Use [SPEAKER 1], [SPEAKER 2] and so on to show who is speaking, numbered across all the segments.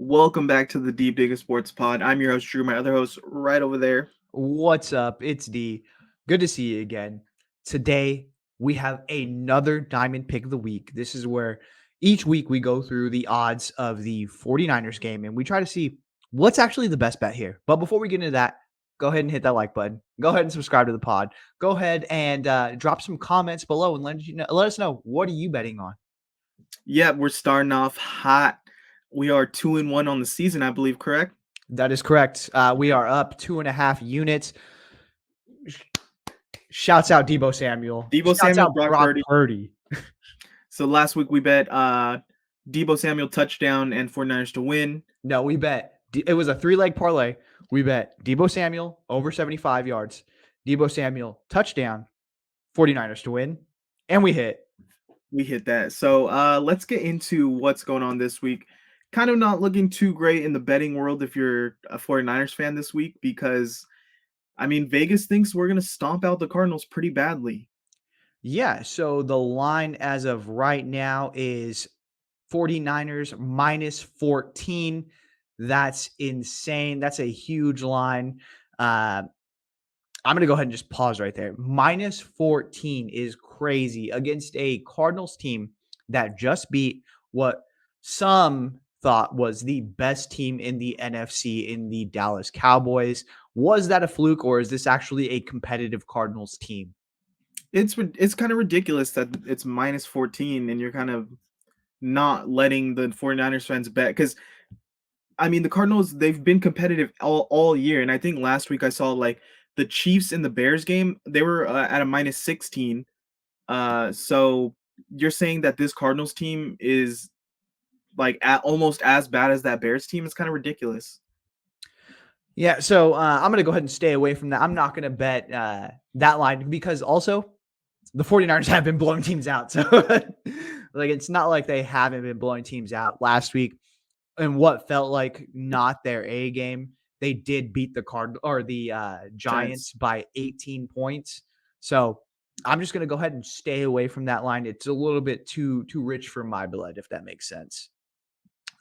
[SPEAKER 1] Welcome back to the Deep Digger Sports Pod. I'm your host, Drew. My other host, right over there.
[SPEAKER 2] What's up? It's D. Good to see you again. Today, we have another Diamond Pick of the Week. This is where each week we go through the odds of the 49ers game and we try to see what's actually the best bet here. But before we get into that, go ahead and hit that like button. Go ahead and subscribe to the pod. Go ahead and drop some comments below and let us know, what are you betting on?
[SPEAKER 1] Yeah, we're starting off hot. We are 2-1 on the season, I believe, correct?
[SPEAKER 2] That is correct. We are up 2.5 units. Shouts out Debo Samuel.
[SPEAKER 1] Debo
[SPEAKER 2] Shouts
[SPEAKER 1] Samuel,
[SPEAKER 2] out
[SPEAKER 1] Brock
[SPEAKER 2] Brock
[SPEAKER 1] Purdy.
[SPEAKER 2] Purdy.
[SPEAKER 1] So last week we bet Debo Samuel touchdown and 49ers to win.
[SPEAKER 2] No, we bet. It was a 3-leg parlay. We bet Debo Samuel over 75 yards, Debo Samuel touchdown, 49ers to win, and we hit.
[SPEAKER 1] We hit that. So let's get into what's going on this week. Kind of not looking too great in the betting world if you're a 49ers fan this week because, Vegas thinks we're going to stomp out the Cardinals pretty badly.
[SPEAKER 2] Yeah, so the line as of right now is 49ers minus 14. That's insane. That's a huge line. Uh, I'm going to go ahead and just pause right there. Minus 14 is crazy against a Cardinals team that just beat what some thought was the best team in the NFC in the Dallas Cowboys. Was that a fluke, or is this actually a competitive Cardinals team?
[SPEAKER 1] It's kind of ridiculous that it's minus 14 and you're kind of not letting the 49ers fans bet because the Cardinals, they've been competitive all year, and I think last week I saw like the Chiefs in the Bears game, they were at a minus 16. So you're saying that this Cardinals team is like almost as bad as that Bears team? It's kind of ridiculous.
[SPEAKER 2] Yeah, so I'm going to go ahead and stay away from that. I'm not going to bet that line because also the 49ers have been blowing teams out. So like it's not like they haven't been blowing teams out. Last week in what felt like not their A game, they did beat the
[SPEAKER 1] Giants.
[SPEAKER 2] Giants by 18 points. So I'm just going to go ahead and stay away from that line. It's a little bit too rich for my blood, if that makes sense.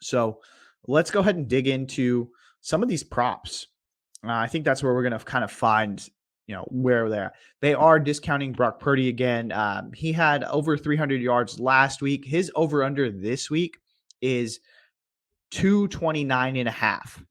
[SPEAKER 2] So let's go ahead and dig into some of these props. I think that's where we're going to kind of find, where they're at. They are discounting Brock Purdy again. He had over 300 yards last week. His over under this week is 229 and a half.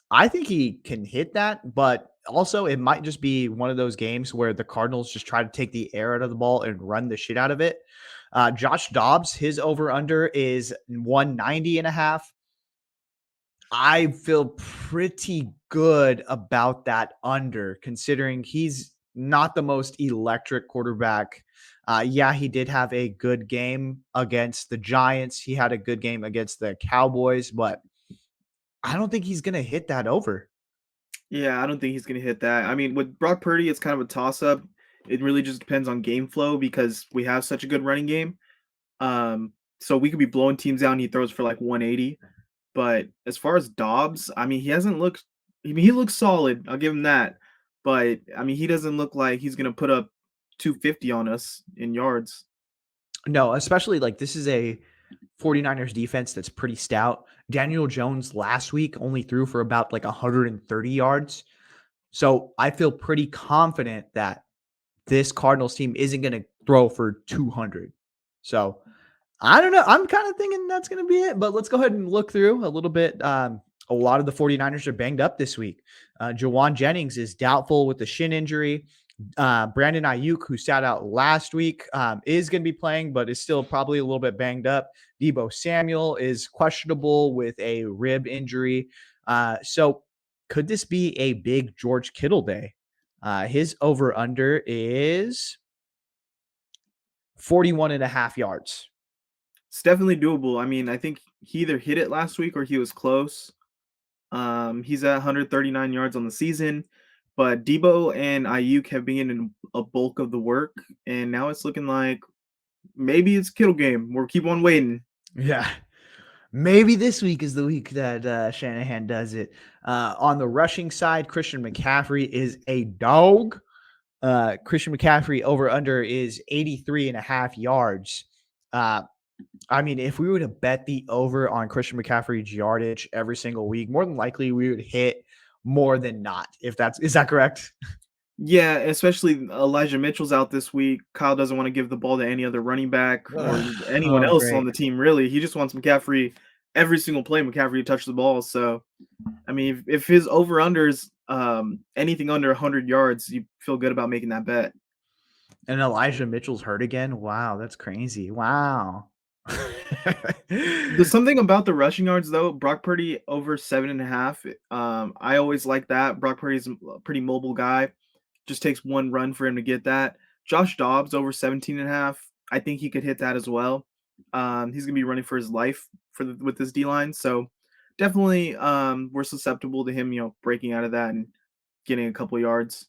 [SPEAKER 2] I think he can hit that, but also it might just be one of those games where the Cardinals just try to take the air out of the ball and run the shit out of it. Josh Dobbs, his over under is 190 and a half. I feel pretty good about that under, considering he's not the most electric quarterback. Yeah, he did have a good game against the Giants. He had a good game against the Cowboys, but I don't think he's going to hit that over.
[SPEAKER 1] Yeah, I don't think he's gonna hit that. With Brock Purdy, it's kind of a toss up. It really just depends on game flow because we have such a good running game. So we could be blowing teams out and he throws for like 180. But as far as Dobbs, he hasn't looked. He looks solid. I'll give him that. But he doesn't look like he's gonna put up 250 on us in yards.
[SPEAKER 2] No, especially like this is a 49ers defense that's pretty stout. Daniel Jones last week only threw for about like 130 yards. So I feel pretty confident that this Cardinals team isn't going to throw for 200. So I don't know. I'm kind of thinking that's going to be it, but let's go ahead and look through a little bit. A lot of the 49ers are banged up this week. Jawan Jennings is doubtful with the shin injury. Brandon Ayuk, who sat out last week, is going to be playing, but is still probably a little bit banged up. Debo Samuel is questionable with a rib injury. So could this be a big George Kittle day? His over under is 41 and a half yards.
[SPEAKER 1] It's definitely doable. I think he either hit it last week or he was close. He's at 139 yards on the season, but Debo and Ayuk have been in a bulk of the work, and now it's looking like maybe it's Kittle game. We'll keep on waiting.
[SPEAKER 2] Yeah. Maybe this week is the week that Shanahan does it. On the rushing side, Christian McCaffrey is a dog. Christian McCaffrey over under is 83 and a half yards. I mean, if we were to bet the over on Christian McCaffrey's yardage every single week, more than likely we would hit more than not. If that's is that correct?
[SPEAKER 1] Yeah, especially Elijah Mitchell's out this week. Kyle doesn't want to give the ball to any other running back or
[SPEAKER 2] Ugh.
[SPEAKER 1] anyone
[SPEAKER 2] Oh,
[SPEAKER 1] else on
[SPEAKER 2] great.
[SPEAKER 1] the team, really. He just wants McCaffrey every single play, McCaffrey to touch the ball. So, I mean, if his over unders anything under 100 yards, you feel good about making that bet.
[SPEAKER 2] And Elijah Mitchell's hurt again. Wow, that's crazy. Wow.
[SPEAKER 1] There's something about the rushing yards though. Brock Purdy over 7.5. I always like that. Brock Purdy's a pretty mobile guy. Just takes one run for him to get that. Josh Dobbs over 17.5. I think he could hit that as well. He's gonna be running for his life with this D line. So definitely we're susceptible to him, breaking out of that and getting a couple yards.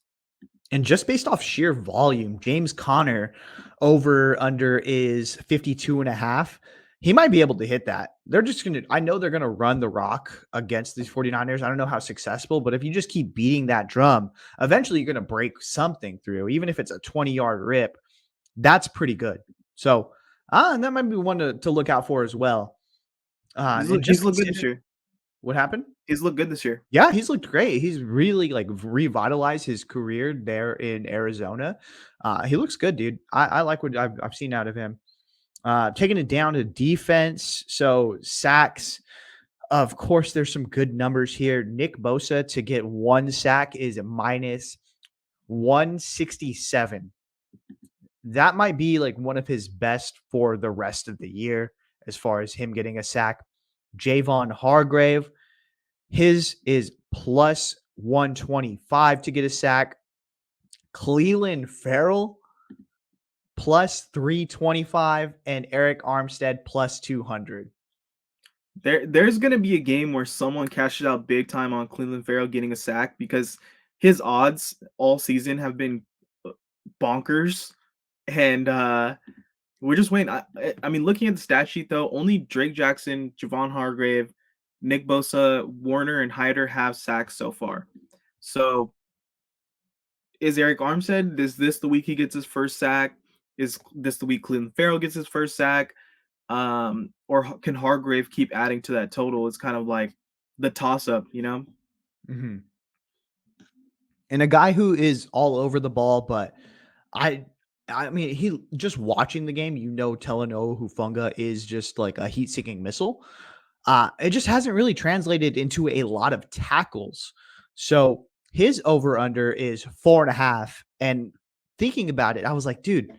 [SPEAKER 2] And just based off sheer volume, James Conner over under is 52.5. He might be able to hit that. They're just going to, I know they're going to run the rock against these 49ers. I don't know how successful, but if you just keep beating that drum, eventually you're going to break something through, even if it's a 20-yard rip. That's pretty good. So, and that might be one to look out for as well. And just
[SPEAKER 1] He's looked good this
[SPEAKER 2] consider
[SPEAKER 1] year.
[SPEAKER 2] what happened.
[SPEAKER 1] He's looked good this year.
[SPEAKER 2] Yeah, he's looked great. He's really like revitalized his career there in Arizona. He looks good, dude. I like what I've seen out of him. Taking it down to defense. So sacks. Of course, there's some good numbers here. Nick Bosa to get one sack is minus 167. That might be like one of his best for the rest of the year as far as him getting a sack. Javon Hargrave, his is plus 125 to get a sack. Cleveland Farrell plus 325 and Eric Armstead plus 200.
[SPEAKER 1] There's gonna be a game where someone cashes out big time on Cleveland Farrell getting a sack because his odds all season have been bonkers, and we're just waiting. I mean, looking at the stat sheet though, only Drake Jackson, Javon Hargrave, Nick Bosa, Warner, and Hyder have sacks so far. So is Eric Armstead? Is this the week he gets his first sack? Is this the week Cleveland Farrell gets his first sack? Or can Hargrave keep adding to that total? It's kind of like the toss up, you know?
[SPEAKER 2] Mhm. And a guy who is all over the ball, but I I mean, he just watching the game, Talanoa Hufanga is just like a heat-seeking missile. It just hasn't really translated into a lot of tackles. So his over under is 4.5. And thinking about it, I was like, dude,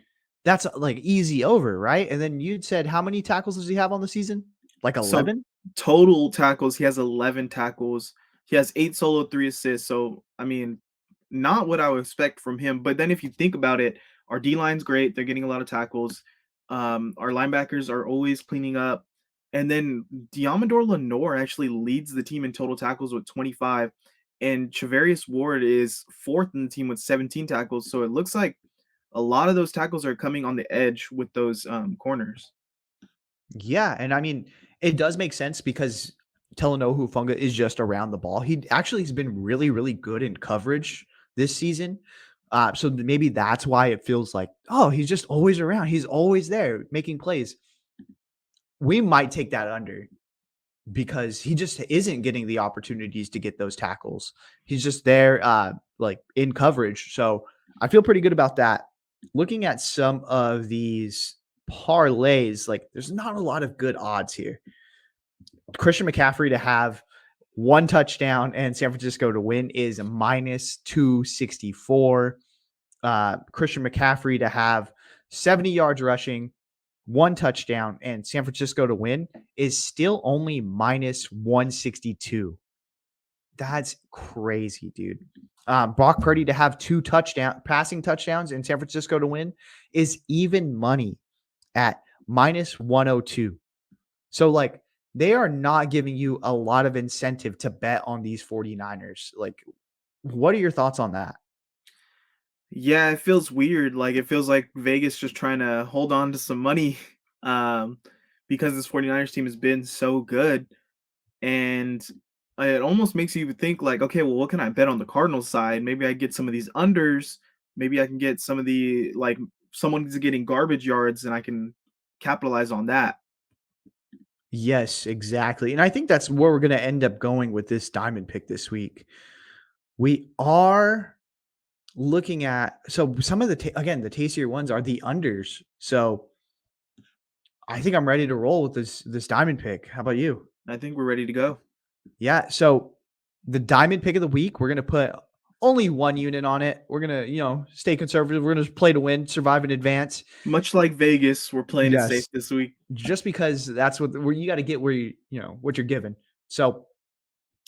[SPEAKER 2] that's like easy over, right? And then you'd said, how many tackles does he have on the season? Like
[SPEAKER 1] So
[SPEAKER 2] 11?
[SPEAKER 1] total tackles, he has 11 tackles. He has 8 solo, 3 assists. So, I mean, not what I would expect from him. But then if you think about it, our D line's great. They're getting a lot of tackles. Our linebackers are always cleaning up. And then Diamador Lenore actually leads the team in total tackles with 25. And Chavarius Ward is fourth in the team with 17 tackles. So it looks like a lot of those tackles are coming on the edge with those corners.
[SPEAKER 2] Yeah, and I mean, it does make sense because Talanoa Hufanga is just around the ball. He actually has been really, really good in coverage this season. So maybe that's why it feels like, oh, he's just always around. He's always there making plays. We might take that under because he just isn't getting the opportunities to get those tackles. He's just there, like in coverage. So I feel pretty good about that. Looking at some of these parlays, like there's not a lot of good odds here. Christian McCaffrey to have one touchdown and San Francisco to win is minus 264. Christian McCaffrey to have 70 yards rushing, one touchdown, and San Francisco to win is still only minus 162. That's crazy, dude. Brock Purdy to have two passing touchdowns in San Francisco to win is even money at minus 102. So, like, they are not giving you a lot of incentive to bet on these 49ers. Like, what are your thoughts on that?
[SPEAKER 1] Yeah, it feels weird. Like it feels like Vegas just trying to hold on to some money um because this 49ers team has been so good and it almost makes you think like, okay, well what can I bet on the Cardinals side? Maybe I get some of these unders, maybe I can get some of the like someone's getting garbage yards and I can capitalize on that.
[SPEAKER 2] Yes, exactly. And I think that's where we're going to end up going with this diamond pick this week. We are looking at so some of the again the tastier ones are the unders. So I think I'm ready to roll with this diamond pick. How about you?
[SPEAKER 1] I think we're ready to go.
[SPEAKER 2] Yeah. So the diamond pick of the week, we're gonna put only one unit on it. We're gonna, stay conservative. We're gonna play to win, survive in advance.
[SPEAKER 1] Much like Vegas, we're playing it safe
[SPEAKER 2] Yes.
[SPEAKER 1] this week.
[SPEAKER 2] Just because that's where you got to get where what you're given. So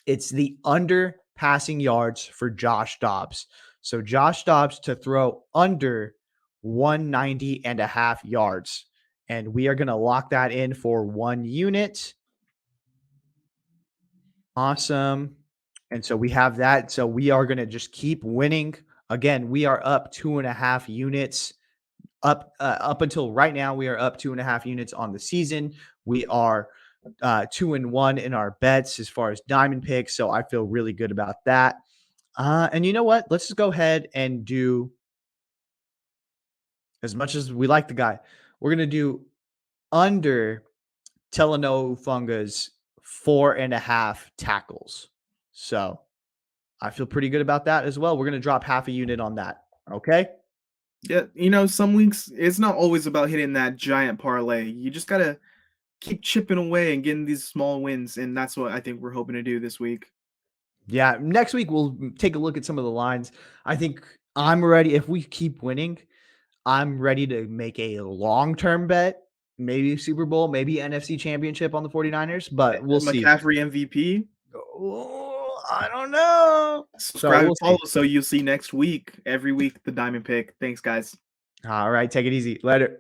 [SPEAKER 2] it's the under passing yards for Josh Dobbs. So Josh Dobbs to throw under 190.5 yards. And we are going to lock that in for 1 unit. Awesome. And so we have that. So we are going to just keep winning. Again, we are up 2.5 units. Up until right now, we are up 2.5 units on the season. We are 2-1 in our bets as far as diamond picks. So I feel really good about that. And you know what? Let's just go ahead and do, as much as we like the guy, we're going to do under Teleno Funga's 4.5 tackles. So I feel pretty good about that as well. We're going to drop half a unit on that. Okay.
[SPEAKER 1] Yeah, some weeks it's not always about hitting that giant parlay. You just gotta keep chipping away and getting these small wins, and that's what I think we're hoping to do this week.
[SPEAKER 2] Yeah. Next week, we'll take a look at some of the lines. I think I'm ready. If we keep winning, I'm ready to make a long-term bet, maybe Super Bowl, maybe NFC Championship on the 49ers, but we'll see.
[SPEAKER 1] McCaffrey MVP.
[SPEAKER 2] Oh, I don't know. So
[SPEAKER 1] Subscribe and
[SPEAKER 2] we'll
[SPEAKER 1] follow
[SPEAKER 2] see.
[SPEAKER 1] so you'll see next week, every week, the diamond pick. Thanks, guys.
[SPEAKER 2] All right, take it easy. Later.